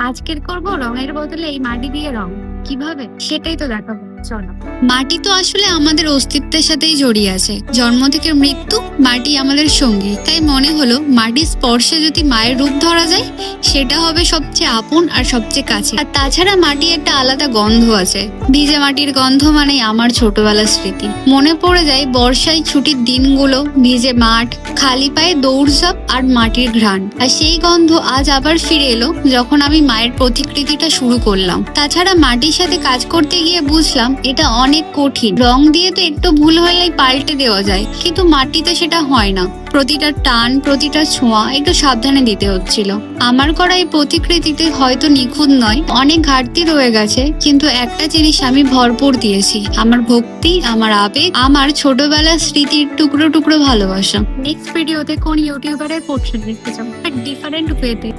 আজকের করব রঙের বদলে এই মাটি দিয়ে রং, কিভাবে সেটাই তো দেখাবো, চলো। মাটি তো আসলে আমাদের অস্তিত্বের সাথেই জড়িয়ে আছে। জন্ম থেকে মৃত্যু মাটি আমাদের সঙ্গী। তাই মনে হলো মাটির স্পর্শে যদি মায়ের রূপ ধরা যায়, সেটা হবে সবচেয়ে আপন আর সবচেয়ে কাছে। আর তাছাড়া মাটি একটা আলাদা গন্ধ আছে। ভিজে মাটির গন্ধ মানে আমার ছোটবেলার স্মৃতি। মনে পড়ে যায় বর্ষায় ছুটির দিনগুলো, ভিজে মাঠ, খালি পায়ে দৌড়ঝাঁপ আর মাটির ঘ্রাণ। আর সেই গন্ধ আজ আবার ফিরে এলো যখন আমি মায়ের প্রতিকৃতিটা শুরু করলাম। তাছাড়া মাটির সাথে কাজ করতে গিয়ে বুঝলাম এটা অনেক কঠিন। রং দিয়ে তো একটু ভুল হলেই পাল্টে দেওয়া যায়, কিন্তু মাটিতে সেটা হয় না। প্রতিটা টান, প্রতিটা ছোঁয়া একটু সাবধানে দিতে হচ্ছিল। আমার করা এই প্রতিকৃতিতে হয়তো নিখুঁত নয়, অনেক ঘাটতি রয়ে গেছে, কিন্তু একটা জিনিস আমি ভরপুর দিয়েছি, আমার ভক্তি, আমার আবেগ, আমার ছোটবেলার স্মৃতির টুকরো টুকরো ভালোবাসা। নেক্সট ভিডিওতে কোন ইউটিউবারের পোর্ট্রেট দেখতে চাও, বাট ডিফারেন্ট ওয়েতে।